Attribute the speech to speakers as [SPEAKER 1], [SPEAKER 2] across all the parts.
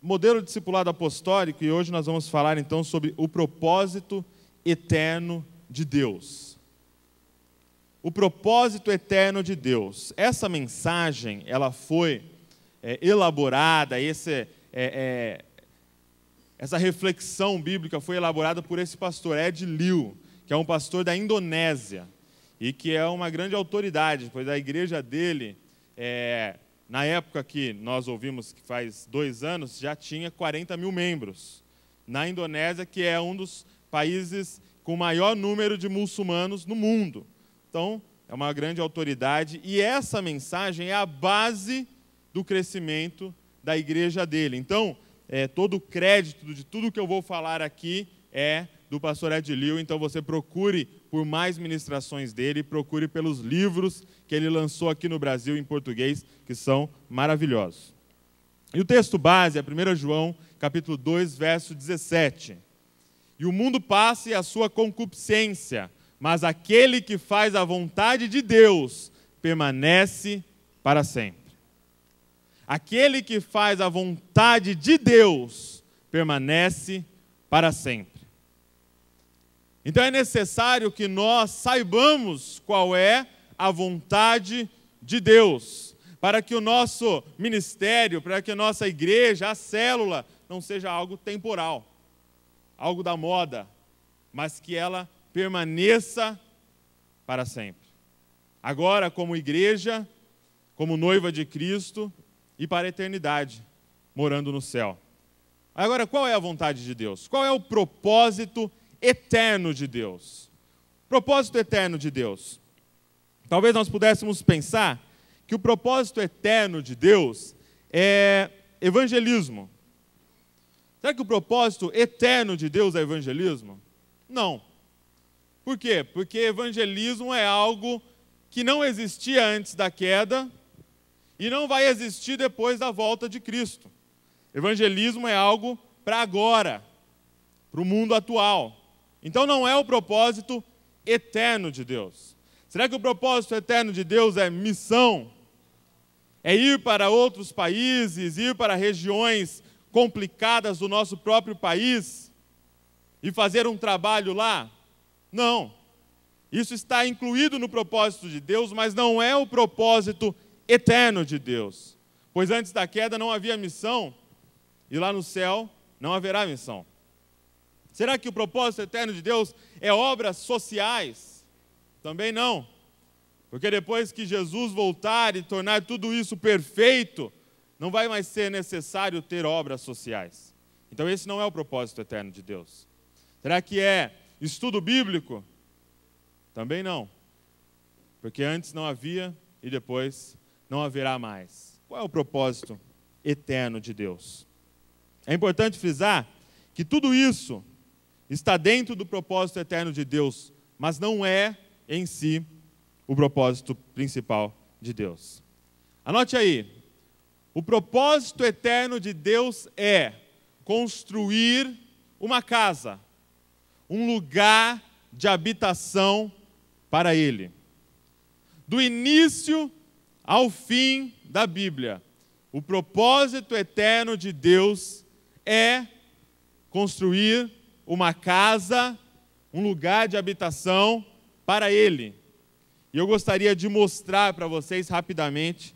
[SPEAKER 1] modelo de discipulado apostólico, e hoje nós vamos falar então sobre o propósito eterno de Deus. O propósito eterno de Deus. Essa mensagem, ela foi elaborada, essa reflexão bíblica foi elaborada por esse pastor, Ed Liu, que é um pastor da Indonésia, e que é uma grande autoridade, pois a igreja dele, na época que nós ouvimos, que faz 2 anos, já tinha 40 mil membros. Na Indonésia, que é um dos países com o maior número de muçulmanos no mundo. Então, é uma grande autoridade, e essa mensagem é a base do crescimento da igreja dele. Então, todo o crédito de tudo que eu vou falar aqui é do pastor Ed Liu, então você procure por mais ministrações dele, procure pelos livros que ele lançou aqui no Brasil em português, que são maravilhosos. E o texto base é 1 João, capítulo 2, verso 17. E o mundo passa e a sua concupiscência, mas aquele que faz a vontade de Deus permanece para sempre. Aquele que faz a vontade de Deus permanece para sempre. Então é necessário que nós saibamos qual é a vontade de Deus, para que o nosso ministério, para que a nossa igreja, a célula, não seja algo temporal, algo da moda, mas que ela permaneça para sempre. Agora, como igreja, como noiva de Cristo, e para a eternidade, morando no céu. Agora, qual é a vontade de Deus? Qual é o propósito eterno de Deus? Propósito eterno de Deus. Talvez nós pudéssemos pensar que o propósito eterno de Deus é evangelismo. Será que o propósito eterno de Deus é evangelismo? Não. Por quê? Porque evangelismo é algo que não existia antes da queda e não vai existir depois da volta de Cristo. Evangelismo é algo para agora, para o mundo atual. Então não é o propósito eterno de Deus. Será que o propósito eterno de Deus é missão? É ir para outros países, ir para regiões complicadas do nosso próprio país e fazer um trabalho lá? Não. Isso está incluído no propósito de Deus, mas não é o propósito eterno de Deus. Pois antes da queda não havia missão, e lá no céu não haverá missão. Será que o propósito eterno de Deus é obras sociais? Também não. Porque depois que Jesus voltar e tornar tudo isso perfeito, não vai mais ser necessário ter obras sociais. Então esse não é o propósito eterno de Deus. Será que é estudo bíblico? Também não. Porque antes não havia e depois não haverá mais. Qual é o propósito eterno de Deus? É importante frisar que tudo isso está dentro do propósito eterno de Deus, mas não é em si o propósito principal de Deus. Anote aí, o propósito eterno de Deus é construir uma casa, um lugar de habitação para Ele. Do início ao fim da Bíblia, o propósito eterno de Deus é construir uma casa, um lugar de habitação para Ele. E eu gostaria de mostrar para vocês rapidamente,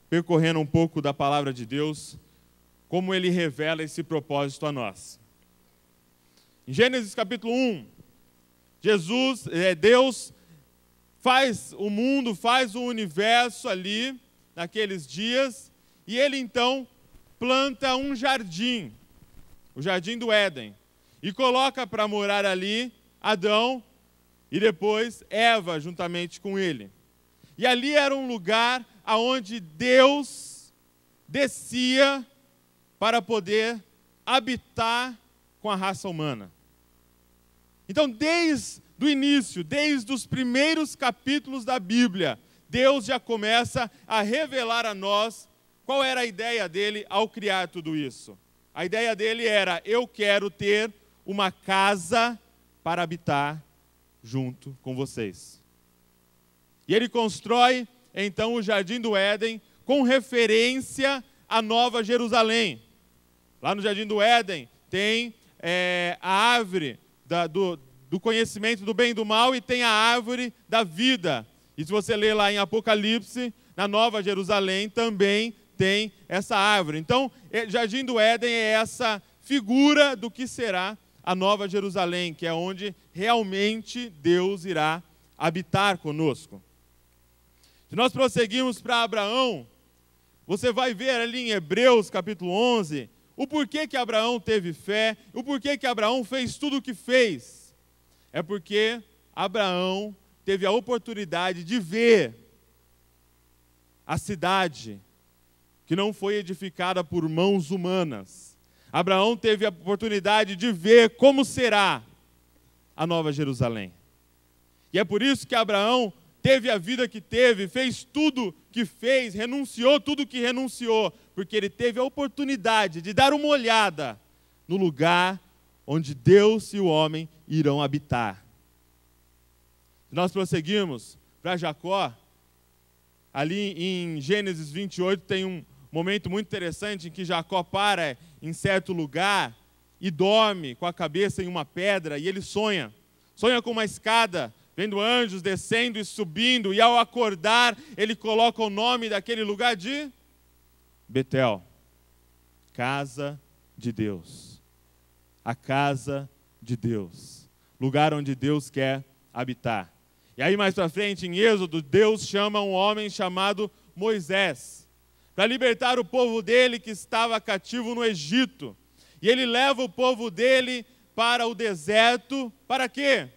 [SPEAKER 1] percorrendo um pouco da palavra de Deus, como Ele revela esse propósito a nós. Em Gênesis capítulo 1, Deus faz o mundo, faz o universo ali, naqueles dias, e Ele então planta um jardim, o jardim do Éden, e coloca para morar ali Adão e depois Eva juntamente com ele. E ali era um lugar aonde Deus descia para poder habitar com a raça humana. Então, desde o início, desde os primeiros capítulos da Bíblia, Deus já começa a revelar a nós qual era a ideia dele ao criar tudo isso. A ideia dele era: eu quero ter uma casa para habitar junto com vocês. E ele constrói, então, o Jardim do Éden com referência à Nova Jerusalém. Lá no Jardim do Éden tem a árvore do conhecimento do bem e do mal e tem a árvore da vida. E se você ler lá em Apocalipse, na Nova Jerusalém também tem essa árvore. Então, Jardim do Éden é essa figura do que será a Nova Jerusalém, que é onde realmente Deus irá habitar conosco. Se nós prosseguirmos para Abraão, você vai ver ali em Hebreus capítulo 11, o porquê que Abraão teve fé, o porquê que Abraão fez tudo o que fez. É porque Abraão teve a oportunidade de ver a cidade que não foi edificada por mãos humanas. Abraão teve a oportunidade de ver como será a Nova Jerusalém. E é por isso que Abraão teve a vida que teve, fez tudo que fez, renunciou tudo que renunciou, porque ele teve a oportunidade de dar uma olhada no lugar onde Deus e o homem irão habitar. Se nós prosseguirmos para Jacó, ali em Gênesis 28 tem um momento muito interessante em que Jacó para em certo lugar e dorme com a cabeça em uma pedra e ele sonha com uma escada, vendo anjos descendo e subindo, e ao acordar ele coloca o nome daquele lugar de Betel, casa de Deus, a casa de Deus, lugar onde Deus quer habitar. E aí mais para frente, em Êxodo, Deus chama um homem chamado Moisés, para libertar o povo dele que estava cativo no Egito. E ele leva o povo dele para o deserto, para quê?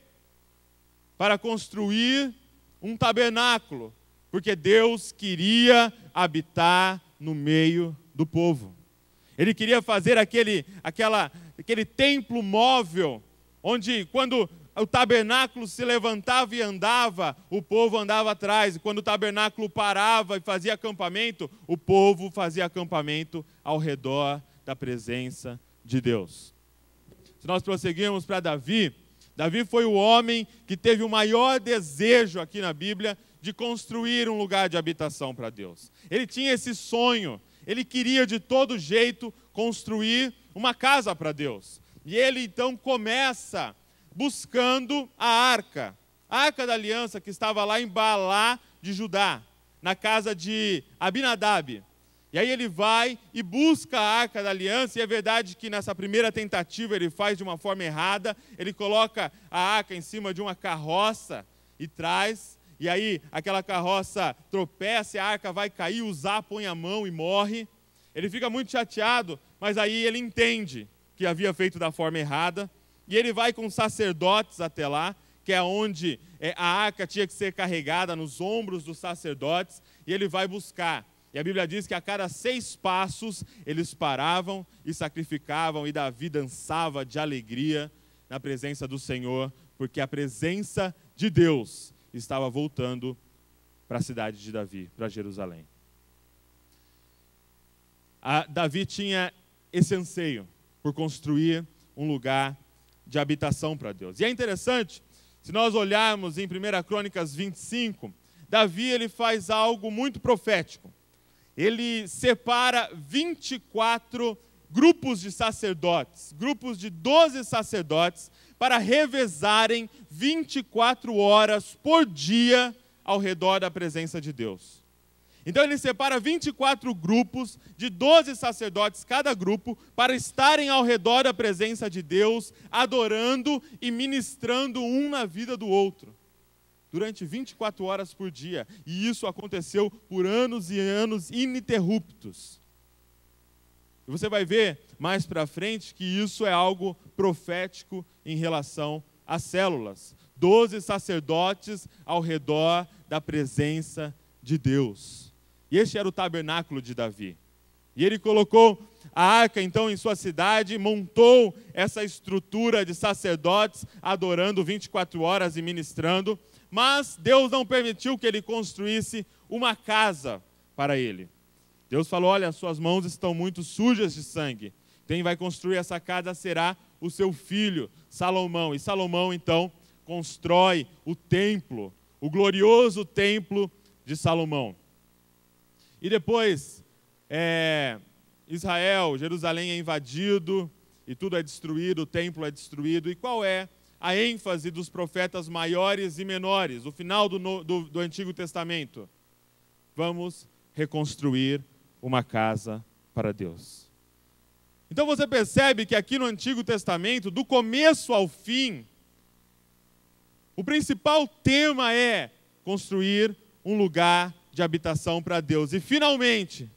[SPEAKER 1] Para construir um tabernáculo, porque Deus queria habitar no meio do povo. Ele queria fazer aquele templo móvel, onde quando o tabernáculo se levantava e andava, o povo andava atrás. E quando o tabernáculo parava e fazia acampamento, o povo fazia acampamento ao redor da presença de Deus. Se nós prosseguirmos para Davi, Davi foi o homem que teve o maior desejo aqui na Bíblia de construir um lugar de habitação para Deus. Ele tinha esse sonho, ele queria de todo jeito construir uma casa para Deus. E ele então começa buscando a arca da aliança que estava lá em Baalá de Judá, na casa de Abinadab. E aí ele vai e busca a arca da aliança, e é verdade que nessa primeira tentativa ele faz de uma forma errada, ele coloca a arca em cima de uma carroça e traz, e aí aquela carroça tropeça, a arca vai cair, Uzá põe a mão e morre. Ele fica muito chateado, mas aí ele entende que havia feito da forma errada, e ele vai com sacerdotes até lá, que é onde a arca tinha que ser carregada nos ombros dos sacerdotes, e ele vai buscar. E a Bíblia diz que a cada 6 passos eles paravam e sacrificavam, e Davi dançava de alegria na presença do Senhor, porque a presença de Deus estava voltando para a cidade de Davi, para Jerusalém. Davi tinha esse anseio por construir um lugar de habitação para Deus. E é interessante, se nós olharmos em 1 Crônicas 25, Davi ele faz algo muito profético. Ele separa 24 grupos de sacerdotes, grupos de 12 sacerdotes, para revezarem 24 horas por dia ao redor da presença de Deus. Então ele separa 24 grupos de 12 sacerdotes cada grupo para estarem ao redor da presença de Deus, adorando e ministrando um na vida do outro, durante 24 horas por dia. E isso aconteceu por anos e anos ininterruptos. E você vai ver mais para frente que isso é algo profético em relação às células. 12 sacerdotes ao redor da presença de Deus. E este era o tabernáculo de Davi. E ele colocou a arca então em sua cidade, montou essa estrutura de sacerdotes adorando 24 horas e ministrando, mas Deus não permitiu que ele construísse uma casa para ele. Deus falou: olha, suas mãos estão muito sujas de sangue. Quem vai construir essa casa será o seu filho, Salomão. E Salomão então constrói o templo, o glorioso templo de Salomão. E depois Israel, Jerusalém é invadido e tudo é destruído, o templo é destruído. E qual é a ênfase dos profetas maiores e menores, o final do Antigo Testamento? Vamos reconstruir uma casa para Deus. Então você percebe que aqui no Antigo Testamento, do começo ao fim, o principal tema é construir um lugar de habitação para Deus. E finalmente,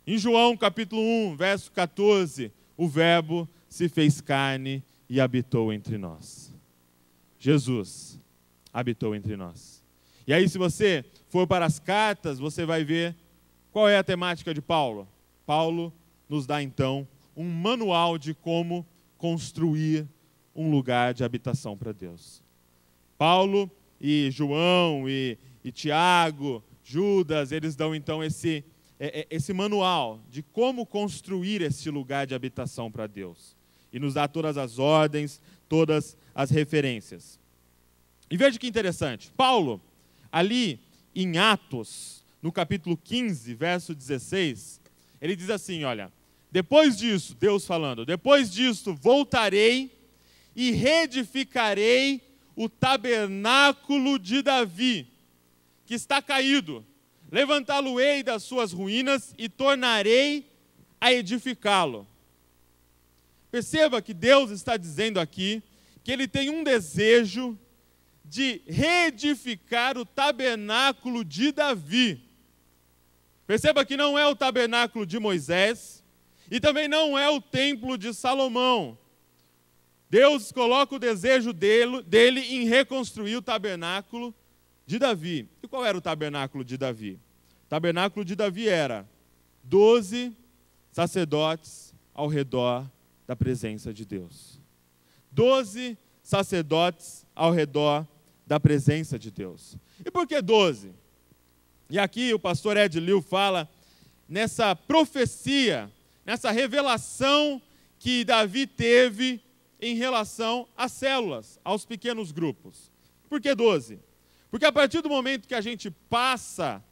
[SPEAKER 1] em João capítulo 1, verso 14, o Verbo se fez carne e habitou entre nós. Jesus habitou entre nós. E aí, se você for para as cartas, você vai ver qual é a temática de Paulo. Paulo nos dá, então, um manual de como construir um lugar de habitação para Deus. Paulo e João e Tiago, Judas, eles dão, então, esse manual de como construir esse lugar de habitação para Deus. E nos dá todas as ordens, todas as referências. E veja que interessante, Paulo, ali em Atos, no capítulo 15, verso 16, ele diz assim, olha, depois disso, Deus falando, depois disso voltarei e reedificarei o tabernáculo de Davi, que está caído. Levantá-lo-ei das suas ruínas e tornarei a edificá-lo. Perceba que Deus está dizendo aqui que Ele tem um desejo de reedificar o tabernáculo de Davi. Perceba que não é o tabernáculo de Moisés e também não é o templo de Salomão. Deus coloca o desejo dele em reconstruir o tabernáculo de Davi. E qual era o tabernáculo de Davi? O tabernáculo de Davi era 12 sacerdotes ao redor da presença de Deus. 12 sacerdotes ao redor da presença de Deus. E por que 12? E aqui o pastor Ed Liu fala nessa profecia, nessa revelação que Davi teve em relação às células, aos pequenos grupos. Por que 12? Porque a partir do momento que a gente passa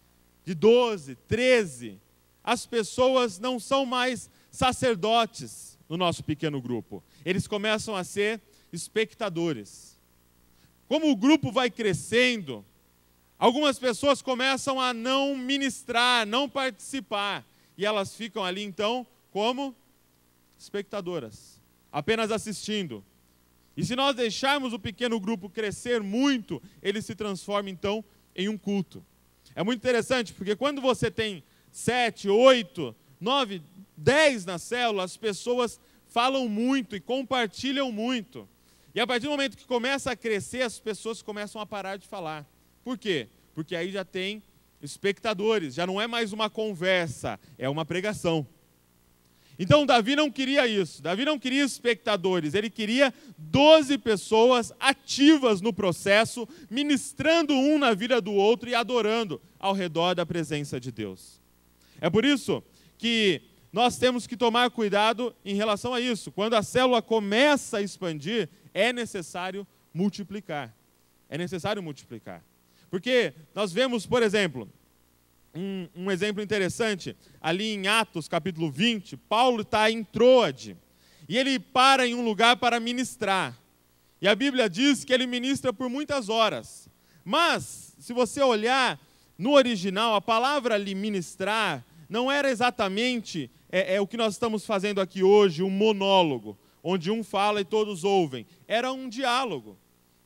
[SPEAKER 1] de 12, 13, as pessoas não são mais sacerdotes no nosso pequeno grupo. Eles começam a ser espectadores. Como o grupo vai crescendo, algumas pessoas começam a não ministrar, não participar, e elas ficam ali então como espectadoras, apenas assistindo. E se nós deixarmos o pequeno grupo crescer muito, ele se transforma então em um culto. É muito interessante, porque quando você tem 7, 8, 9, 10 na célula, as pessoas falam muito e compartilham muito. E a partir do momento que começa a crescer, as pessoas começam a parar de falar. Por quê? Porque aí já tem espectadores, já não é mais uma conversa, é uma pregação. Então Davi não queria isso, Davi não queria espectadores, ele queria 12 pessoas ativas no processo, ministrando um na vida do outro e adorando ao redor da presença de Deus. É por isso que nós temos que tomar cuidado em relação a isso. Quando a célula começa a expandir, é necessário multiplicar. É necessário multiplicar. Porque nós vemos, por exemplo, um exemplo interessante, ali em Atos capítulo 20, Paulo está em Troade, e ele para em um lugar para ministrar. E a Bíblia diz que ele ministra por muitas horas. Mas, se você olhar no original, a palavra ali ministrar não era exatamente o que nós estamos fazendo aqui hoje, um monólogo, onde um fala e todos ouvem. Era um diálogo.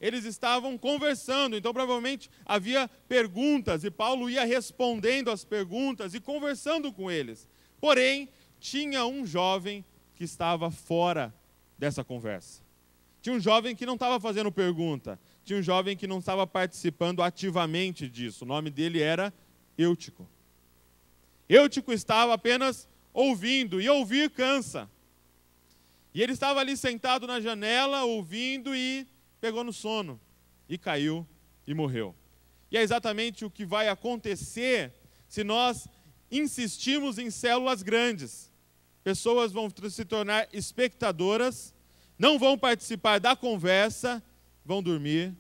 [SPEAKER 1] Eles estavam conversando, então provavelmente havia perguntas e Paulo ia respondendo as perguntas e conversando com eles. Porém, tinha um jovem que estava fora dessa conversa. Tinha um jovem que não estava fazendo pergunta, tinha um jovem que não estava participando ativamente disso. O nome dele era Eutico. Eutico estava apenas ouvindo, e ouvir cansa. E ele estava ali sentado na janela, ouvindo, e pegou no sono, e caiu, e morreu. E é exatamente o que vai acontecer se nós insistimos em células grandes. Pessoas vão se tornar espectadoras, não vão participar da conversa, vão dormir,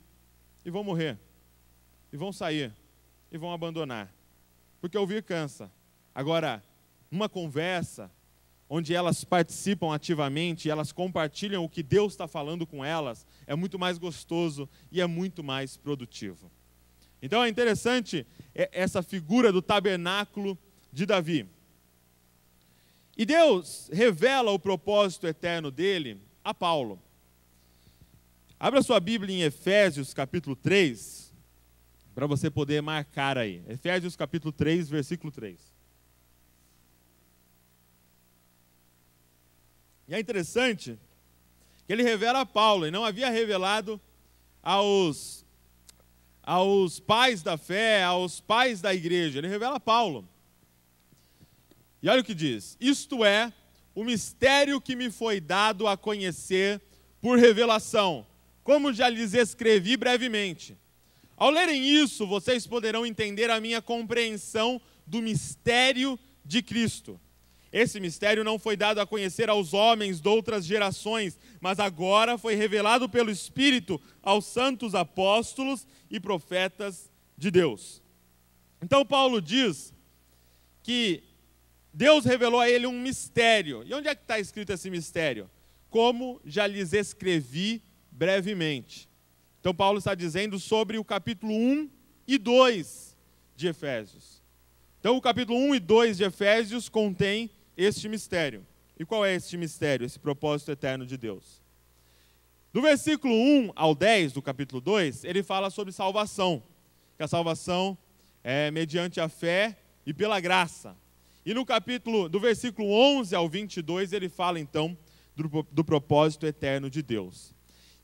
[SPEAKER 1] e vão morrer. E vão sair, e vão abandonar. Porque ouvir cansa. Agora, uma conversa, onde elas participam ativamente, elas compartilham o que Deus está falando com elas, é muito mais gostoso e é muito mais produtivo. Então é interessante essa figura do tabernáculo de Davi. E Deus revela o propósito eterno dele a Paulo. Abra sua Bíblia em Efésios capítulo 3, para você poder marcar aí. Efésios capítulo 3, versículo 3. E é interessante que ele revela a Paulo, e não havia revelado aos pais da fé, aos pais da igreja. Ele revela a Paulo. E olha o que diz: isto é o mistério que me foi dado a conhecer por revelação, como já lhes escrevi brevemente. Ao lerem isso, vocês poderão entender a minha compreensão do mistério de Cristo. Esse mistério não foi dado a conhecer aos homens de outras gerações, mas agora foi revelado pelo Espírito aos santos apóstolos e profetas de Deus. Então Paulo diz que Deus revelou a ele um mistério. E onde é que está escrito esse mistério? Como já lhes escrevi brevemente. Então Paulo está dizendo sobre o capítulo 1 e 2 de Efésios. Então o capítulo 1 e 2 de Efésios contém este mistério. E qual é este mistério, esse propósito eterno de Deus? Do versículo 1 ao 10 do capítulo 2, ele fala sobre salvação. Que a salvação é mediante a fé e pela graça. E no capítulo, do versículo 11 ao 22, ele fala então do propósito eterno de Deus.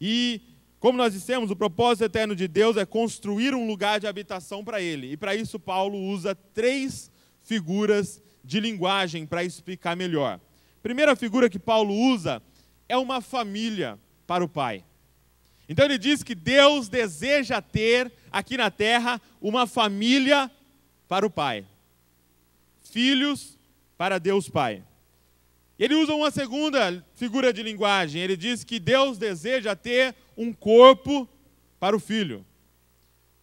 [SPEAKER 1] E, como nós dissemos, o propósito eterno de Deus é construir um lugar de habitação para ele. E para isso Paulo usa 3 figuras de linguagem para explicar melhor. A primeira figura que Paulo usa é uma família para o pai. Então ele diz que Deus deseja ter aqui na terra uma família para o pai. Filhos para Deus Pai. Ele usa uma segunda figura de linguagem. Ele diz que Deus deseja ter um corpo para o Filho.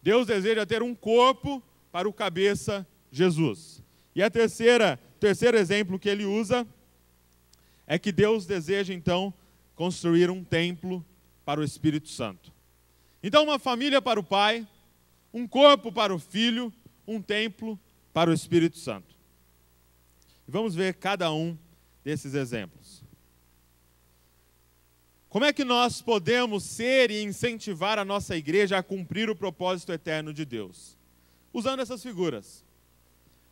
[SPEAKER 1] Deus deseja ter um corpo para o cabeça Jesus. E a terceiro exemplo que ele usa é que Deus deseja então construir um templo para o Espírito Santo. Então uma família para o Pai, um corpo para o Filho, um templo para o Espírito Santo. E vamos ver cada um desses exemplos. Como é que nós podemos ser e incentivar a nossa igreja a cumprir o propósito eterno de Deus? Usando essas figuras.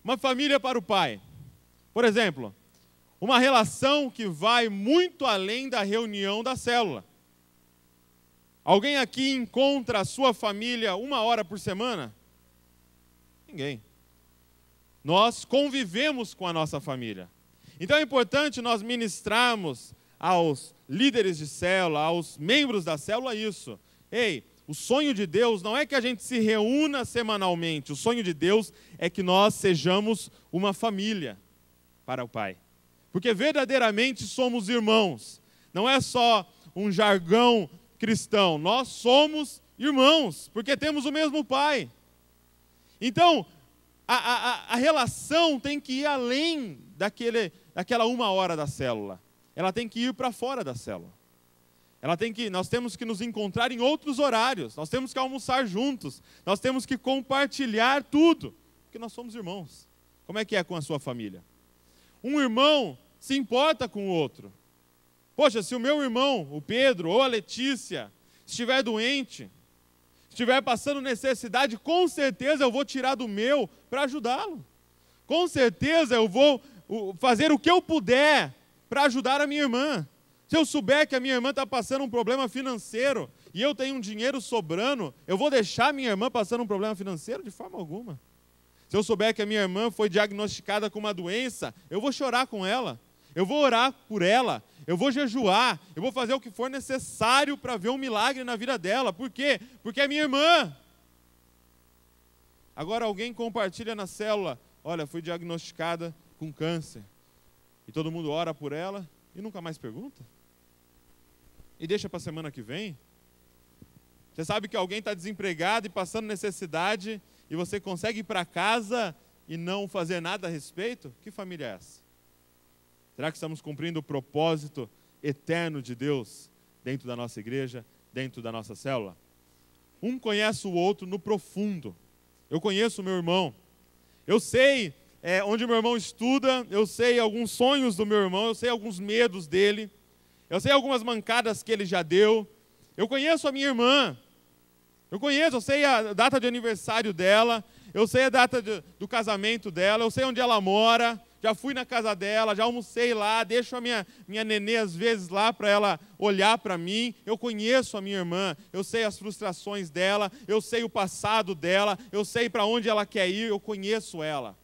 [SPEAKER 1] Uma família para o pai. Por exemplo, uma relação que vai muito além da reunião da célula. Alguém aqui encontra a sua família 1 hora por semana? Ninguém. Nós convivemos com a nossa família. Então é importante nós ministrarmos aos líderes de célula, aos membros da célula isso. Ei, o sonho de Deus não é que a gente se reúna semanalmente. O sonho de Deus é que nós sejamos uma família para o Pai. Porque verdadeiramente somos irmãos. Não é só um jargão cristão. Nós somos irmãos, porque temos o mesmo Pai. Então, a relação tem que ir além daquela 1 hora da célula. Ela tem que ir para fora da célula. Nós temos que nos encontrar em outros horários. Nós temos que almoçar juntos. Nós temos que compartilhar tudo. Porque nós somos irmãos. Como é que é com a sua família? Um irmão se importa com o outro. Poxa, se o meu irmão, o Pedro ou a Letícia, estiver doente, estiver passando necessidade, com certeza eu vou tirar do meu para ajudá-lo. Com certeza eu vou fazer o que eu puder para ajudar a minha irmã. Se eu souber que a minha irmã está passando um problema financeiro e eu tenho um dinheiro sobrando, eu vou deixar a minha irmã passando um problema financeiro? De forma alguma. Se eu souber que a minha irmã foi diagnosticada com uma doença, eu vou chorar com ela. Eu vou orar por ela, eu vou jejuar, eu vou fazer o que for necessário para ver um milagre na vida dela. Por quê? Porque é minha irmã. Agora alguém compartilha na célula, olha, fui diagnosticada com câncer. E todo mundo ora por ela e nunca mais pergunta? E deixa para a semana que vem? Você sabe que alguém está desempregado e passando necessidade e você consegue ir para casa e não fazer nada a respeito? Que família é essa? Será que estamos cumprindo o propósito eterno de Deus dentro da nossa igreja, dentro da nossa célula? Um conhece o outro no profundo. Eu conheço o meu irmão. Eu sei onde o meu irmão estuda, eu sei alguns sonhos do meu irmão, eu sei alguns medos dele, eu sei algumas mancadas que ele já deu. Eu conheço a minha irmã. Eu sei a data de aniversário dela, eu sei a data do casamento dela, eu sei onde ela mora, já fui na casa dela, já almocei lá, deixo a minha nenê às vezes lá para ela olhar para mim. Eu conheço a minha irmã, eu sei as frustrações dela, eu sei o passado dela, eu sei para onde ela quer ir, eu conheço ela.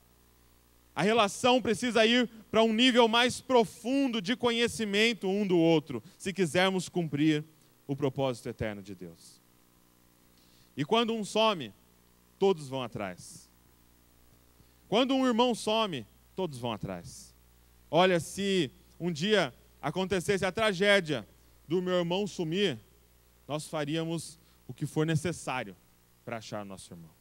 [SPEAKER 1] A relação precisa ir para um nível mais profundo de conhecimento um do outro, se quisermos cumprir o propósito eterno de Deus. E quando um some, todos vão atrás. Quando um irmão some, todos vão atrás. Olha, se um dia acontecesse a tragédia do meu irmão sumir, nós faríamos o que for necessário para achar nosso irmão.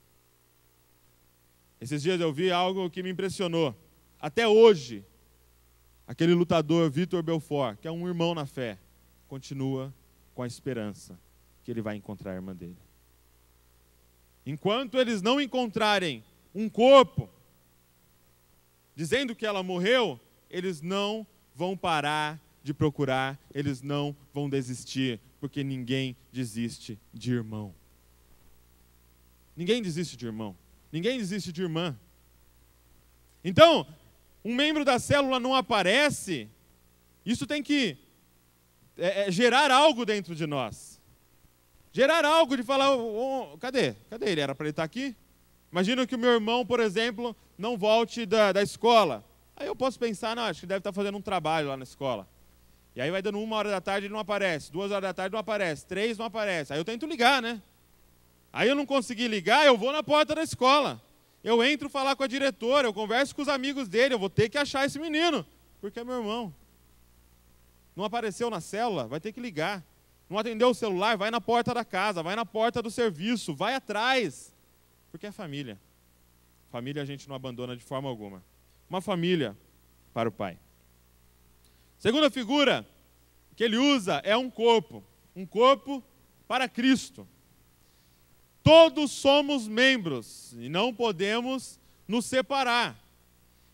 [SPEAKER 1] Esses dias eu vi algo que me impressionou. Até hoje, aquele lutador Vitor Belfort, que é um irmão na fé, continua com a esperança que ele vai encontrar a irmã dele. Enquanto eles não encontrarem um corpo dizendo que ela morreu, eles não vão parar de procurar, eles não vão desistir, porque ninguém desiste de irmão. Ninguém desiste de irmão. Ninguém desiste de irmã. Então, um membro da célula não aparece, isso tem que gerar algo dentro de nós. Gerar algo de falar, cadê? Cadê ele? Era para ele estar aqui? Imagina que o meu irmão, por exemplo, não volte da escola. Aí eu posso pensar, não, acho que deve estar fazendo um trabalho lá na escola. E aí vai dando 1h ele não aparece, 2h não aparece, 3 não aparece. Aí eu tento ligar, né? Aí eu não consegui ligar, eu vou na porta da escola. Eu entro falar com a diretora, eu converso com os amigos dele, eu vou ter que achar esse menino, porque é meu irmão. Não apareceu na célula, vai ter que ligar. Não atendeu o celular, vai na porta da casa, vai na porta do serviço, vai atrás. Porque é família. Família a gente não abandona de forma alguma. Uma família para o pai. Segunda figura que ele usa é um corpo para Cristo. Todos somos membros e não podemos nos separar.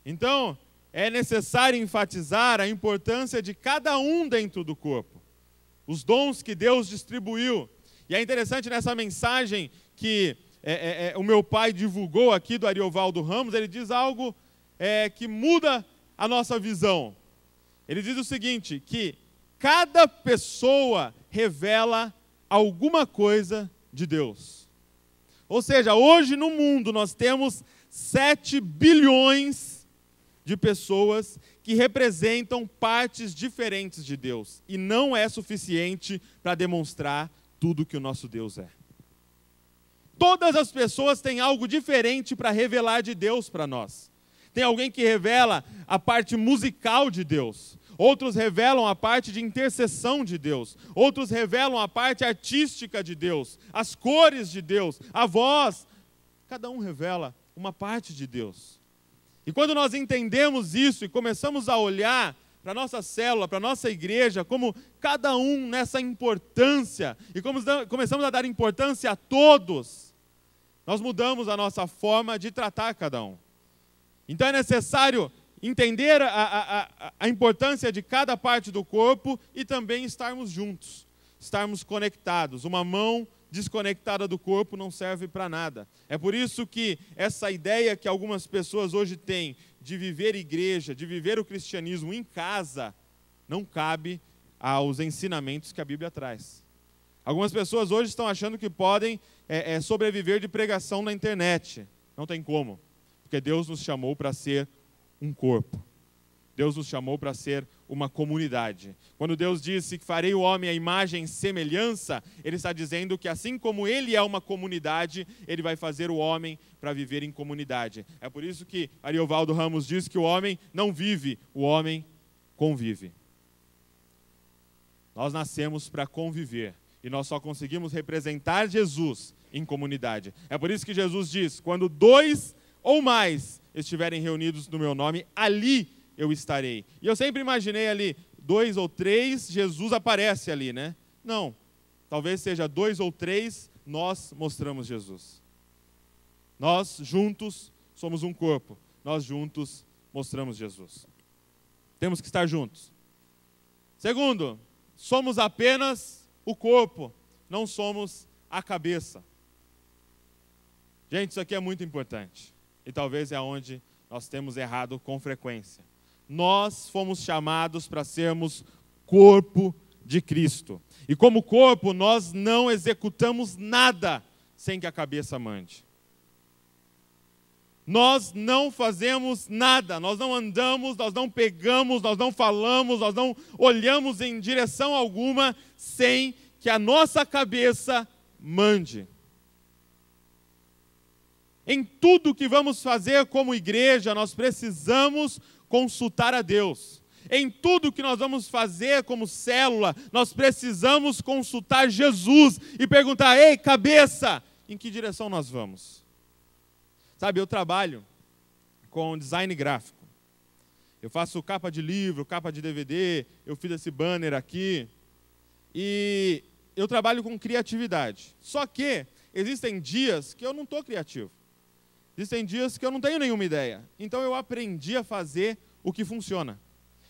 [SPEAKER 1] Então, é necessário enfatizar a importância de cada um dentro do corpo. Os dons que Deus distribuiu. E é interessante nessa mensagem que o meu pai divulgou aqui do Ariovaldo Ramos, ele diz algo que muda a nossa visão. Ele diz o seguinte, que cada pessoa revela alguma coisa de Deus. Ou seja, hoje no mundo nós temos 7 bilhões de pessoas que representam partes diferentes de Deus. E não é suficiente para demonstrar tudo que o nosso Deus é. Todas as pessoas têm algo diferente para revelar de Deus para nós. Tem alguém que revela a parte musical de Deus. Outros revelam a parte de intercessão de Deus. Outros revelam a parte artística de Deus. As cores de Deus. A voz. Cada um revela uma parte de Deus. E quando nós entendemos isso e começamos a olhar para a nossa célula, para a nossa igreja, como cada um nessa importância, e começamos a dar importância a todos, nós mudamos a nossa forma de tratar cada um. Então é necessário entender a importância de cada parte do corpo e também estarmos juntos, estarmos conectados. Uma mão desconectada do corpo não serve para nada. É por isso que essa ideia que algumas pessoas hoje têm de viver igreja, de viver o cristianismo em casa, não cabe aos ensinamentos que a Bíblia traz. Algumas pessoas hoje estão achando que podem sobreviver de pregação na internet. Não tem como, porque Deus nos chamou para ser um corpo. Deus nos chamou para ser uma comunidade. Quando Deus disse que farei o homem à imagem e semelhança, Ele está dizendo que assim como Ele é uma comunidade, Ele vai fazer o homem para viver em comunidade. É por isso que Ariovaldo Ramos diz que o homem não vive, o homem convive. Nós nascemos para conviver e nós só conseguimos representar Jesus em comunidade. É por isso que Jesus diz, quando 2 ou mais estiverem reunidos no meu nome, ali eu estarei. E eu sempre imaginei ali, 2 ou 3, Jesus aparece ali, né? Não, talvez seja 2 ou 3, nós mostramos Jesus. Nós juntos somos um corpo, nós juntos mostramos Jesus. Temos que estar juntos. Segundo, somos apenas o corpo, não somos a cabeça. Gente, isso aqui é muito importante. E talvez é onde nós temos errado com frequência. Nós fomos chamados para sermos corpo de Cristo. E como corpo, nós não executamos nada sem que a cabeça mande. Nós não fazemos nada, nós não andamos, nós não pegamos, nós não falamos, nós não olhamos em direção alguma sem que a nossa cabeça mande. Em tudo que vamos fazer como igreja, nós precisamos consultar a Deus. Em tudo que nós vamos fazer como célula, nós precisamos consultar Jesus e perguntar: ei, cabeça, em que direção nós vamos? Sabe, eu trabalho com design gráfico. Eu faço capa de livro, capa de DVD, eu fiz esse banner aqui. E eu trabalho com criatividade. Só que existem dias que eu não estou criativo. Existem dias que eu não tenho nenhuma ideia. Então eu aprendi a fazer o que funciona.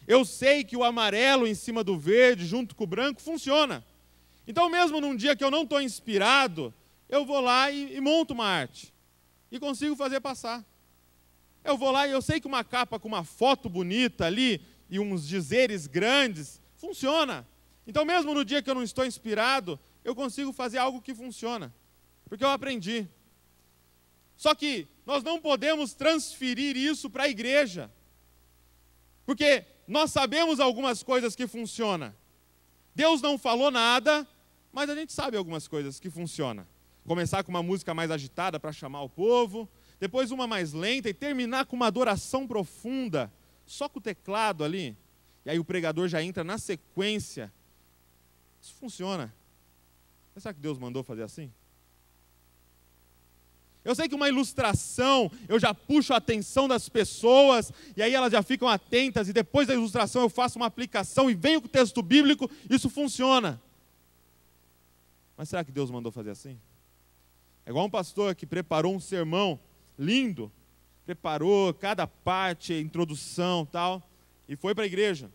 [SPEAKER 1] Eu sei que o amarelo em cima do verde, junto com o branco, funciona. Então mesmo num dia que eu não estou inspirado, eu vou lá e monto uma arte. E consigo fazer passar. Eu vou lá e eu sei que uma capa com uma foto bonita ali e uns dizeres grandes, funciona. Então mesmo no dia que eu não estou inspirado, eu consigo fazer algo que funciona. Porque eu aprendi. Só que nós não podemos transferir isso para a igreja. Porque nós sabemos algumas coisas que funcionam. Deus não falou nada, mas a gente sabe algumas coisas que funcionam. Começar com uma música mais agitada para chamar o povo, depois uma mais lenta e terminar com uma adoração profunda, só com o teclado ali. E aí o pregador já entra na sequência. Isso funciona. Mas será que Deus mandou fazer assim? Eu sei que uma ilustração, eu já puxo a atenção das pessoas, e aí elas já ficam atentas, e depois da ilustração eu faço uma aplicação e venho com o texto bíblico, isso funciona. Mas será que Deus mandou fazer assim? É igual um pastor que preparou um sermão lindo, preparou cada parte, introdução e tal, e foi para a igreja.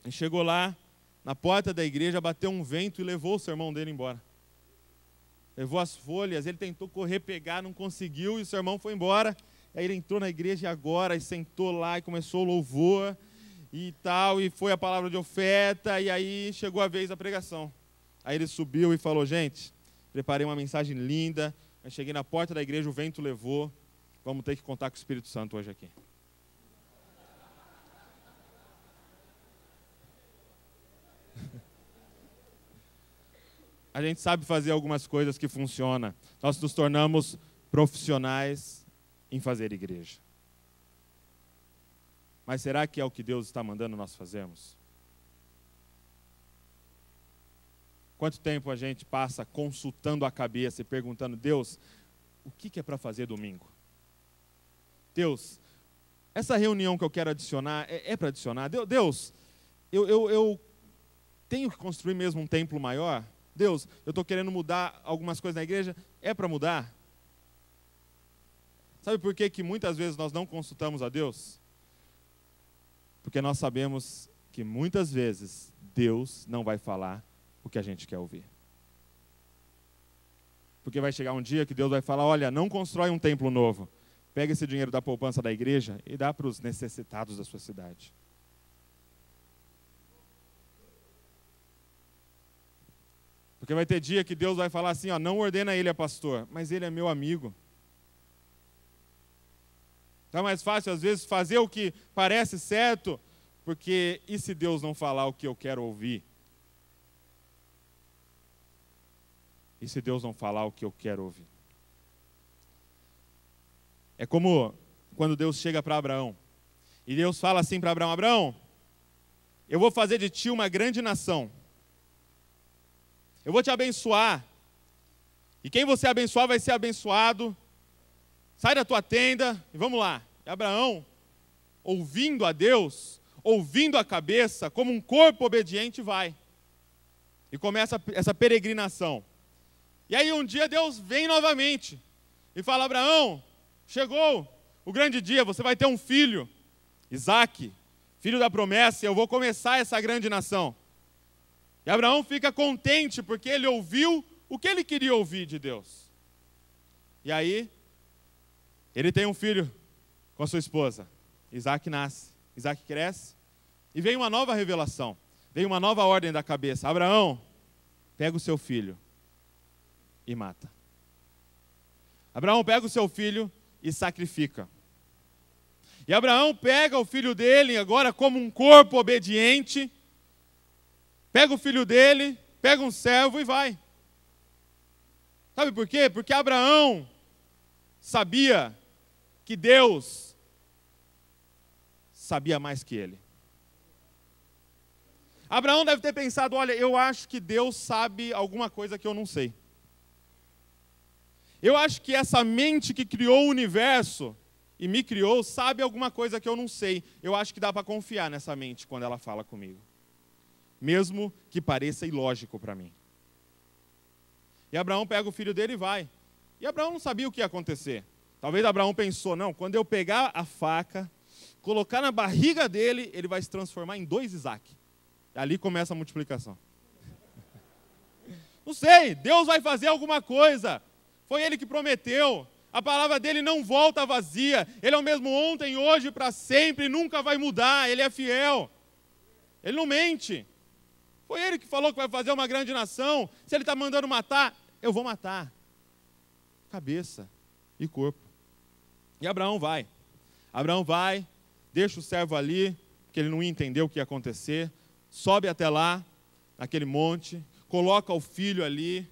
[SPEAKER 1] E chegou lá, na porta da igreja, bateu um vento e levou o sermão dele embora. Levou as folhas, ele tentou correr, pegar, não conseguiu, e o sermão foi embora. Aí ele entrou na igreja e agora, e sentou lá, e começou o louvor, e tal, e foi a palavra de oferta, e aí chegou a vez da pregação. Aí ele subiu e falou: gente, preparei uma mensagem linda, eu cheguei na porta da igreja, o vento levou, vamos ter que contar com o Espírito Santo hoje aqui. A gente sabe fazer algumas coisas que funcionam. Nós nos tornamos profissionais em fazer igreja. Mas será que é o que Deus está mandando nós fazermos? Quanto tempo a gente passa consultando a cabeça e perguntando: Deus, o que é para fazer domingo? Deus, essa reunião que eu quero adicionar, é para adicionar? Deus, eu tenho que construir mesmo um templo maior? Deus, eu estou querendo mudar algumas coisas na igreja, é para mudar? Sabe por que muitas vezes nós não consultamos a Deus? Porque nós sabemos que muitas vezes Deus não vai falar o que a gente quer ouvir. Porque vai chegar um dia que Deus vai falar: olha, não constrói um templo novo, pega esse dinheiro da poupança da igreja e dá para os necessitados da sua cidade. Porque vai ter dia que Deus vai falar assim: ó, não ordena ele a pastor, mas ele é meu amigo. Então é mais fácil às vezes fazer o que parece certo, porque e se Deus não falar o que eu quero ouvir? E se Deus não falar o que eu quero ouvir? É como quando Deus chega para Abraão, e Deus fala assim para Abraão: Abraão, eu vou fazer de ti uma grande nação. Eu vou te abençoar. E quem você abençoar vai ser abençoado. Sai da tua tenda e vamos lá. E Abraão ouvindo a Deus, ouvindo a cabeça, como um corpo obediente, vai. E começa essa peregrinação. E aí um dia Deus vem novamente e fala: Abraão, chegou o grande dia, você vai ter um filho, Isaque, filho da promessa, e eu vou começar essa grande nação. E Abraão fica contente porque ele ouviu o que ele queria ouvir de Deus. E aí, ele tem um filho com a sua esposa. Isaque nasce, Isaque cresce, e vem uma nova revelação, vem uma nova ordem da cabeça. Abraão, pega o seu filho e mata. Abraão pega o seu filho e sacrifica. E Abraão pega o filho dele, agora como um corpo obediente, pega o filho dele, pega um servo e vai. Sabe por quê? Porque Abraão sabia que Deus sabia mais que ele. Abraão deve ter pensado: olha, eu acho que Deus sabe alguma coisa que eu não sei. Eu acho que essa mente que criou o universo e me criou sabe alguma coisa que eu não sei. Eu acho que dá para confiar nessa mente quando ela fala comigo, mesmo que pareça ilógico para mim. E Abraão pega o filho dele e vai. E Abraão não sabia o que ia acontecer. Talvez Abraão pensou: não, quando eu pegar a faca, colocar na barriga dele, ele vai se transformar em 2 Isaque. Ali começa a multiplicação. Não sei, Deus vai fazer alguma coisa. Foi Ele que prometeu. A palavra dele não volta vazia. Ele é o mesmo ontem, hoje, para sempre, nunca vai mudar. Ele é fiel. Ele não mente. Foi Ele que falou que vai fazer uma grande nação. Se Ele está mandando matar, eu vou matar. Cabeça e corpo. E Abraão vai. Abraão vai, deixa o servo ali, porque ele não ia entender o que ia acontecer. Sobe até lá, naquele monte, coloca o filho ali,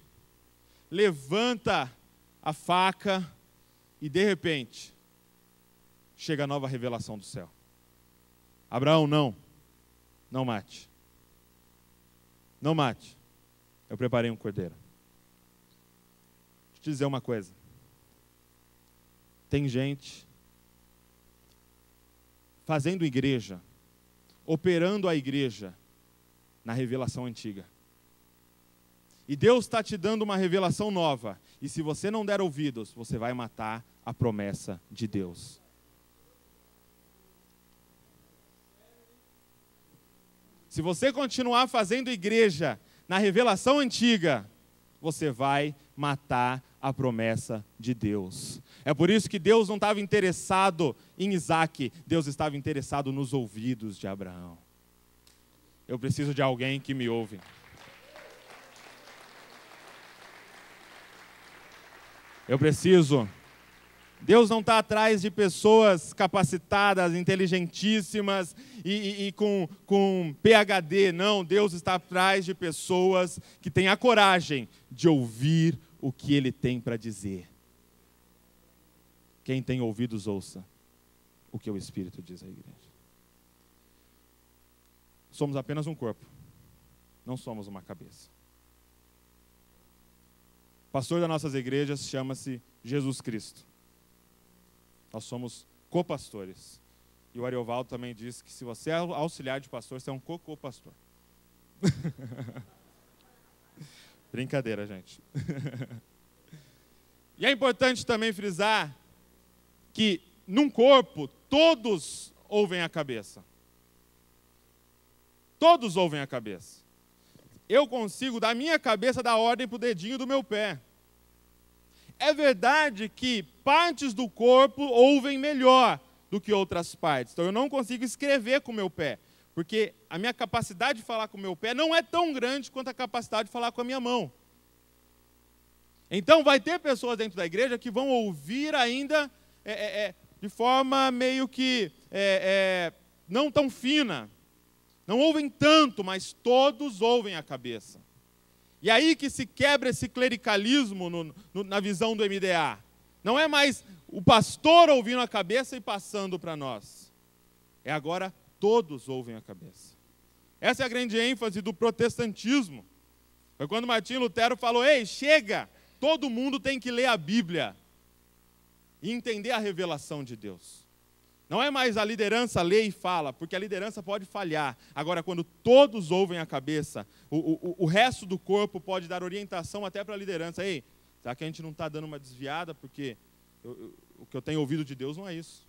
[SPEAKER 1] levanta a faca e, de repente, chega a nova revelação do céu. Abraão, não mate. Não mate. Eu preparei um cordeiro. Deixa eu te dizer uma coisa. Tem gente fazendo igreja, operando a igreja na revelação antiga. E Deus está te dando uma revelação nova. E se você não der ouvidos, você vai matar a promessa de Deus. Se você continuar fazendo igreja na revelação antiga, você vai matar a promessa de Deus. É por isso que Deus não estava interessado em Isaque, Deus estava interessado nos ouvidos de Abraão. Eu preciso de alguém que me ouve. Eu preciso. Deus não está atrás de pessoas capacitadas, inteligentíssimas e com PhD, não. Deus está atrás de pessoas que têm a coragem de ouvir o que Ele tem para dizer. Quem tem ouvidos, ouça o que o Espírito diz à igreja. Somos apenas um corpo, não somos uma cabeça. O pastor das nossas igrejas chama-se Jesus Cristo. Nós somos copastores. E o Ariovaldo também disse que se você é auxiliar de pastor, você é um co-pastor. Brincadeira, gente. E é importante também frisar que num corpo todos ouvem a cabeça. Todos ouvem a cabeça. Eu consigo, da minha cabeça, dar ordem para o dedinho do meu pé. É verdade que partes do corpo ouvem melhor do que outras partes. Então eu não consigo escrever com o meu pé, porque a minha capacidade de falar com o meu pé não é tão grande quanto a capacidade de falar com a minha mão. Então vai ter pessoas dentro da igreja que vão ouvir ainda de forma meio que não tão fina. Não ouvem tanto, mas todos ouvem a cabeça. E aí que se quebra esse clericalismo na visão do MDA. Não é mais o pastor ouvindo a cabeça e passando para nós. É agora todos ouvem a cabeça. Essa é a grande ênfase do protestantismo. Foi quando Martinho Lutero falou: ei, chega, todo mundo tem que ler a Bíblia e entender a revelação de Deus. Não é mais a liderança lê e fala, porque a liderança pode falhar. Agora, quando todos ouvem a cabeça, o resto do corpo pode dar orientação até para a liderança. Ei, será que a gente não está dando uma desviada? Porque o que eu tenho ouvido de Deus não é isso.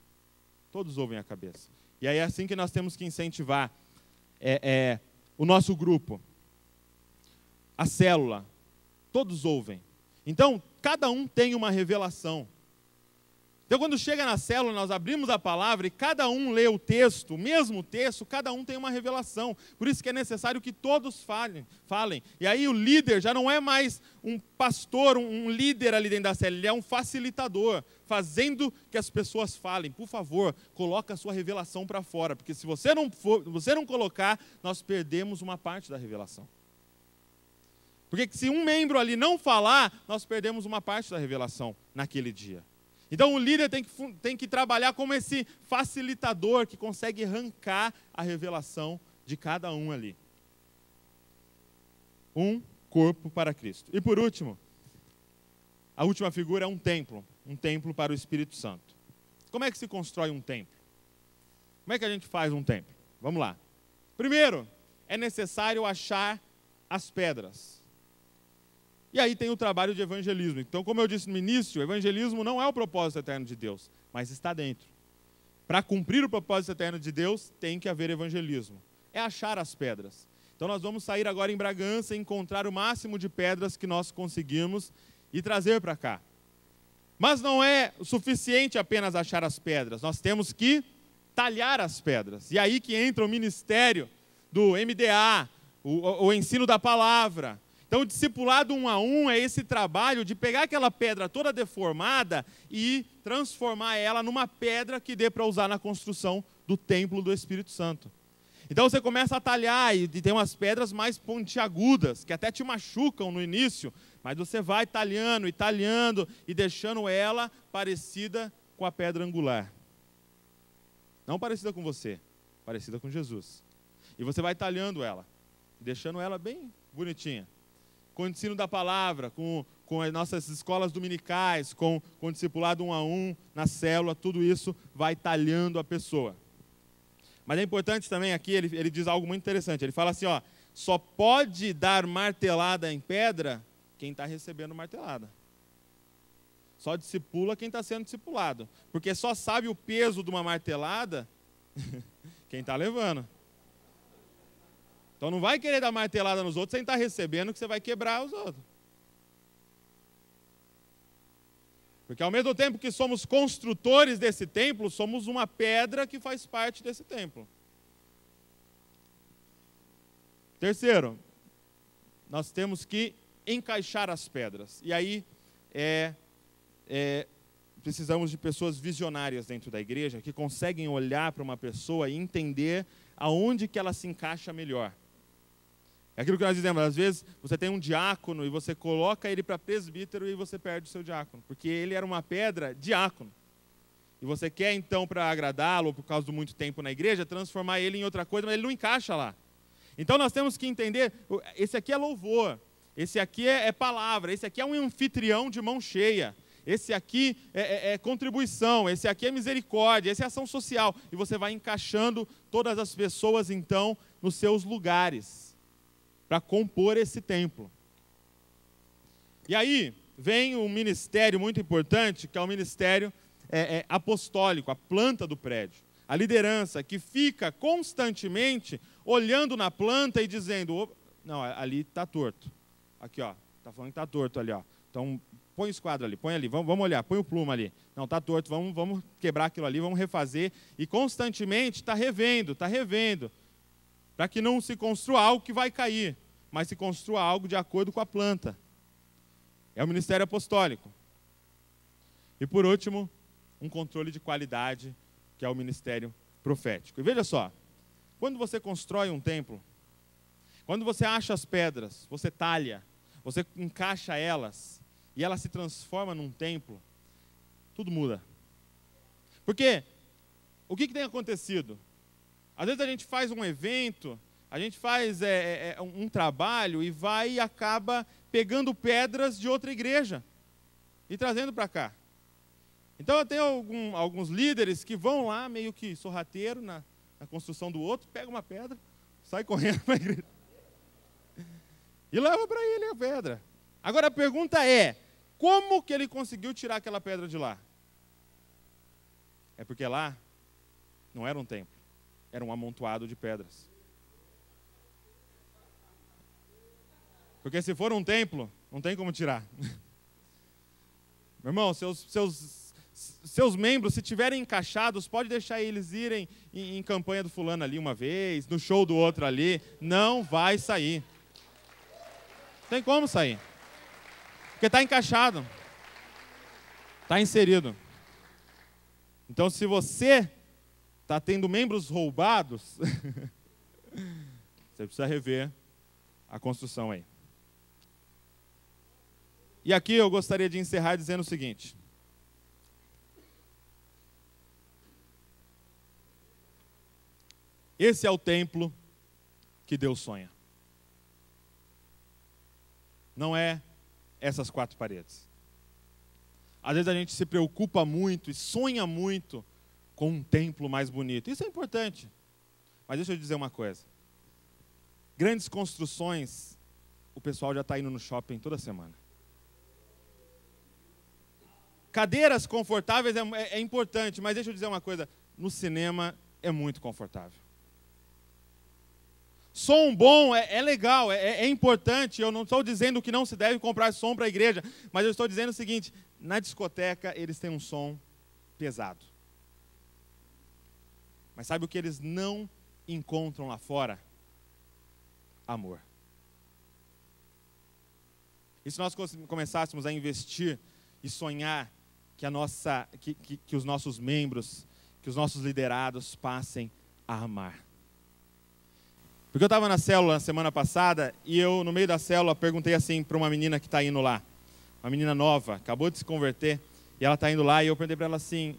[SPEAKER 1] Todos ouvem a cabeça. E aí é assim que nós temos que incentivar o nosso grupo, a célula. Todos ouvem. Então, cada um tem uma revelação. Então, quando chega na célula, nós abrimos a palavra e cada um lê o texto, o mesmo texto, cada um tem uma revelação. Por isso que é necessário que todos falem. E aí o líder já não é mais um pastor, um líder ali dentro da célula, ele é um facilitador, fazendo que as pessoas falem. Por favor, coloca a sua revelação para fora, porque se você não colocar, nós perdemos uma parte da revelação. Porque se um membro ali não falar, nós perdemos uma parte da revelação naquele dia. Então o líder tem que trabalhar como esse facilitador que consegue arrancar a revelação de cada um ali. Um corpo para Cristo. E por último, a última figura é um templo para o Espírito Santo. Como é que se constrói um templo? Como é que a gente faz um templo? Vamos lá. Primeiro, é necessário achar as pedras. E aí tem o trabalho de evangelismo. Então, como eu disse no início, o evangelismo não é o propósito eterno de Deus, mas está dentro. Para cumprir o propósito eterno de Deus, tem que haver evangelismo. É achar as pedras. Então, nós vamos sair agora em Bragança e encontrar o máximo de pedras que nós conseguimos e trazer para cá. Mas não é o suficiente apenas achar as pedras. Nós temos que talhar as pedras. E aí que entra o ministério do MDA, o ensino da palavra. Então, o discipulado 1 a 1 é esse trabalho de pegar aquela pedra toda deformada e transformar ela numa pedra que dê para usar na construção do templo do Espírito Santo. Então, você começa a talhar e tem umas pedras mais pontiagudas, que até te machucam no início, mas você vai talhando e talhando e deixando ela parecida com a pedra angular. Não parecida com você, parecida com Jesus. E você vai talhando ela, deixando ela bem bonitinha. Com o ensino da palavra, com as nossas escolas dominicais, com o discipulado 1 a 1, na célula, tudo isso vai talhando a pessoa. Mas é importante também aqui, ele diz algo muito interessante. Ele fala assim, ó, só pode dar martelada em pedra quem está recebendo martelada. Só discipula quem está sendo discipulado. Porque só sabe o peso de uma martelada quem está levando. Então não vai querer dar martelada nos outros sem estar recebendo que você vai quebrar os outros. Porque ao mesmo tempo que somos construtores desse templo, somos uma pedra que faz parte desse templo. Terceiro, nós temos que encaixar as pedras. E aí precisamos de pessoas visionárias dentro da igreja que conseguem olhar para uma pessoa e entender aonde que ela se encaixa melhor. É aquilo que nós dizemos, às vezes você tem um diácono e você coloca ele para presbítero e você perde o seu diácono, porque ele era uma pedra diácono. E você quer então, para agradá-lo, ou por causa do muito tempo na igreja, transformar ele em outra coisa, mas ele não encaixa lá. Então nós temos que entender, esse aqui é louvor, esse aqui é palavra, esse aqui é um anfitrião de mão cheia, esse aqui é contribuição, esse aqui é misericórdia, esse é ação social. E você vai encaixando todas as pessoas então nos seus lugares, para compor esse templo. E aí vem um ministério muito importante, que é o ministério apostólico, a planta do prédio. A liderança que fica constantemente olhando na planta e dizendo, não, ali está torto. Aqui, ó, está falando que está torto ali, ó. Então, põe o esquadro ali, põe ali, vamos olhar, põe o plumo ali. Não, está torto, vamos quebrar aquilo ali, vamos refazer. E constantemente está revendo, para que não se construa algo que vai cair, mas se construa algo de acordo com a planta. É o ministério apostólico. E por último, um controle de qualidade, que é o ministério profético. E veja só, quando você constrói um templo, quando você acha as pedras, você talha, você encaixa elas, e ela se transforma num templo, tudo muda. Porque, o que tem acontecido? Às vezes a gente faz um evento, a gente faz um trabalho e vai e acaba pegando pedras de outra igreja e trazendo para cá. Então eu tenho alguns líderes que vão lá, meio que sorrateiro, na construção do outro, pega uma pedra, sai correndo para a igreja e leva para ele a pedra. Agora a pergunta é, como que ele conseguiu tirar aquela pedra de lá? É porque lá não era um templo, era um amontoado de pedras. Porque se for um templo, não tem como tirar. Meu irmão, seus membros, se tiverem encaixados, pode deixar eles irem em campanha do fulano ali uma vez, no show do outro ali, não vai sair. Não tem como sair. Porque está encaixado. Está inserido. Então, se você está tendo membros roubados, você precisa rever a construção aí. E aqui eu gostaria de encerrar dizendo o seguinte. Esse é o templo que Deus sonha. Não é essas 4 paredes. Às vezes a gente se preocupa muito e sonha muito com um templo mais bonito. Isso é importante. Mas deixa eu dizer uma coisa. Grandes construções, o pessoal já está indo no shopping toda semana. Cadeiras confortáveis é importante, mas deixa eu dizer uma coisa. No cinema é muito confortável. Som bom é legal, é importante. Eu não estou dizendo que não se deve comprar som para a igreja, mas eu estou dizendo o seguinte, na discoteca eles têm um som pesado. Mas sabe o que eles não encontram lá fora? Amor. E se nós começássemos a investir e sonhar que os nossos membros, que os nossos liderados passem a amar. Porque eu estava na célula na semana passada e eu, no meio da célula, perguntei assim para uma menina que está indo lá. Uma menina nova, acabou de se converter, e ela está indo lá e eu perguntei para ela assim,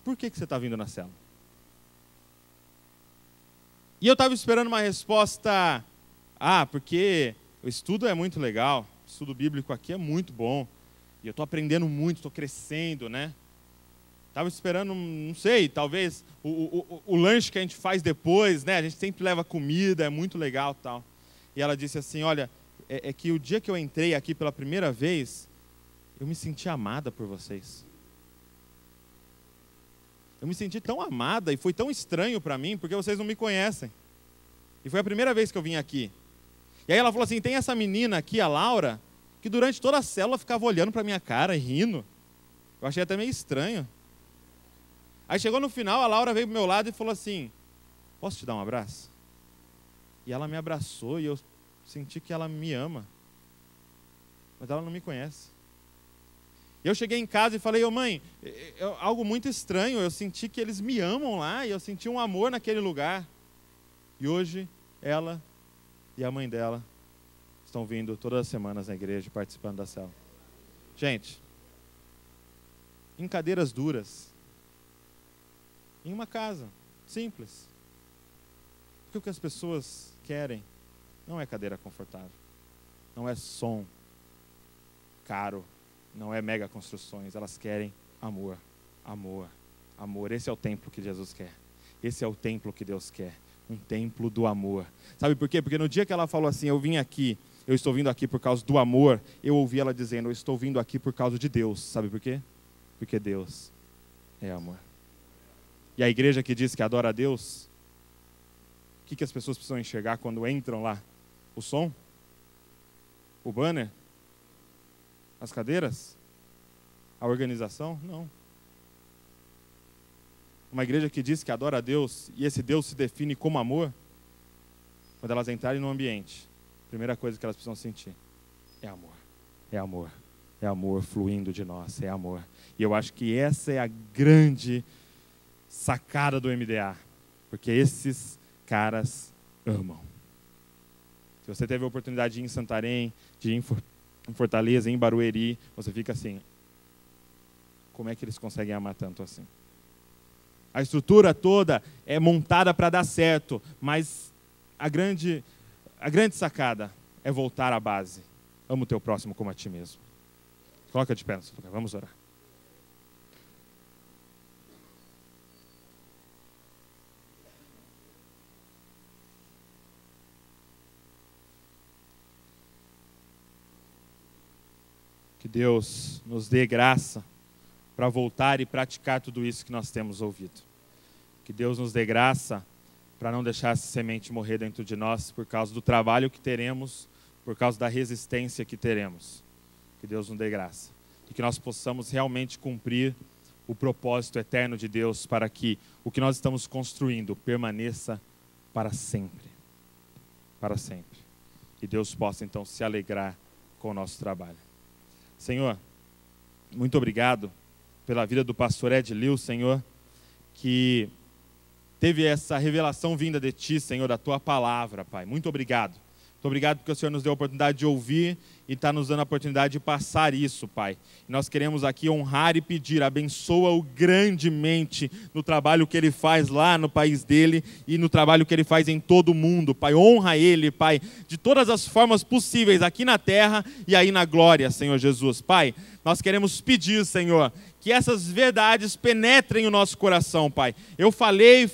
[SPEAKER 1] por que você está vindo na célula? E eu estava esperando uma resposta, porque o estudo é muito legal, o estudo bíblico aqui é muito bom, e eu estou aprendendo muito, estou crescendo, né? Estava esperando, não sei, talvez o lanche que a gente faz depois, né? A gente sempre leva comida, é muito legal e tal. E ela disse assim, olha, é que o dia que eu entrei aqui pela primeira vez, eu me senti amada por vocês. Eu me senti tão amada e foi tão estranho para mim, porque vocês não me conhecem. E foi a primeira vez que eu vim aqui. E aí ela falou assim, tem essa menina aqui, a Laura, que durante toda a célula ficava olhando para minha cara e rindo. Eu achei até meio estranho. Aí chegou no final, a Laura veio pro meu lado e falou assim, posso te dar um abraço? E ela me abraçou e eu senti que ela me ama. Mas ela não me conhece. Eu cheguei em casa e falei, mãe, algo muito estranho, eu senti que eles me amam lá e eu senti um amor naquele lugar. E hoje, ela e a mãe dela estão vindo todas as semanas na igreja, participando da célula. Gente, em cadeiras duras, em uma casa, simples. Porque o que as pessoas querem não é cadeira confortável, não é som caro, não é mega construções, elas querem amor, amor, amor. Esse é o templo que Jesus quer, esse é o templo que Deus quer, um templo do amor. Sabe por quê? Porque no dia que ela falou assim, eu vim aqui, eu estou vindo aqui por causa do amor, eu ouvi ela dizendo, eu estou vindo aqui por causa de Deus. Sabe por quê? Porque Deus é amor. E a igreja que diz que adora a Deus, o que as pessoas precisam enxergar quando entram lá? O som? O banner? As cadeiras? A organização? Não. Uma igreja que diz que adora a Deus, e esse Deus se define como amor, quando elas entrarem no ambiente, a primeira coisa que elas precisam sentir é amor. É amor. É amor fluindo de nós, é amor. E eu acho que essa é a grande sacada do MDA, porque esses caras amam. Se você teve a oportunidade de ir em Santarém, de ir em Fortaleza, em Barueri, você fica assim, como é que eles conseguem amar tanto assim? A estrutura toda é montada para dar certo, mas a grande sacada é voltar à base. Ama o teu próximo como a ti mesmo. Coloca de pé no seu lugar, vamos orar. Que Deus nos dê graça para voltar e praticar tudo isso que nós temos ouvido. Que Deus nos dê graça para não deixar essa semente morrer dentro de nós por causa do trabalho que teremos, por causa da resistência que teremos. Que Deus nos dê graça. E que nós possamos realmente cumprir o propósito eterno de Deus para que o que nós estamos construindo permaneça para sempre. Para sempre. E Deus possa então se alegrar com o nosso trabalho. Senhor, muito obrigado pela vida do pastor Edlil, Senhor, que teve essa revelação vinda de Ti, Senhor, da Tua palavra, Pai. Muito obrigado. Muito obrigado porque o Senhor nos deu a oportunidade de ouvir e está nos dando a oportunidade de passar isso, Pai. E nós queremos aqui honrar e pedir, abençoa-o grandemente no trabalho que ele faz lá no país dele e no trabalho que ele faz em todo o mundo, Pai. Honra ele, Pai, de todas as formas possíveis aqui na terra e aí na glória, Senhor Jesus. Pai, nós queremos pedir, Senhor, que essas verdades penetrem o nosso coração, Pai. Eu falei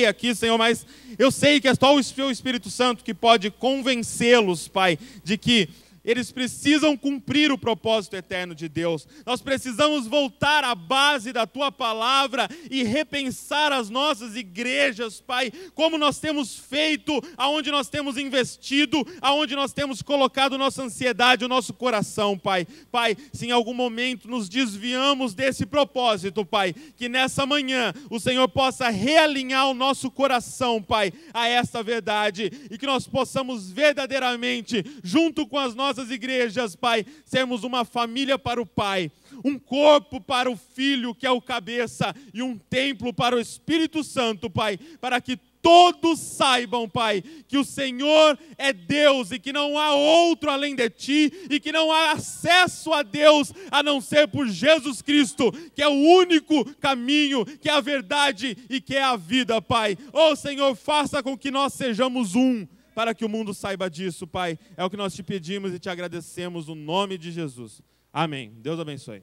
[SPEAKER 1] aqui, Senhor, mas eu sei que é só o Seu Espírito Santo que pode convencê-los, Pai, de que eles precisam cumprir o propósito eterno de Deus. Nós precisamos voltar à base da Tua palavra e repensar as nossas igrejas, Pai, como nós temos feito, aonde nós temos investido, aonde nós temos colocado nossa ansiedade, o nosso coração, Pai. Pai, se em algum momento nos desviamos desse propósito, Pai, que nessa manhã o Senhor possa realinhar o nosso coração, Pai, a essa verdade e que nós possamos verdadeiramente, junto com as nossas igrejas, Pai, sermos uma família para o Pai, um corpo para o Filho, que é o cabeça, e um templo para o Espírito Santo, Pai, para que todos saibam, Pai, que o Senhor é Deus e que não há outro além de Ti e que não há acesso a Deus a não ser por Jesus Cristo, que é o único caminho, que é a verdade e que é a vida, Pai. Ô Senhor, faça com que nós sejamos um, para que o mundo saiba disso, Pai. É o que nós te pedimos e te agradecemos no nome de Jesus. Amém. Deus abençoe.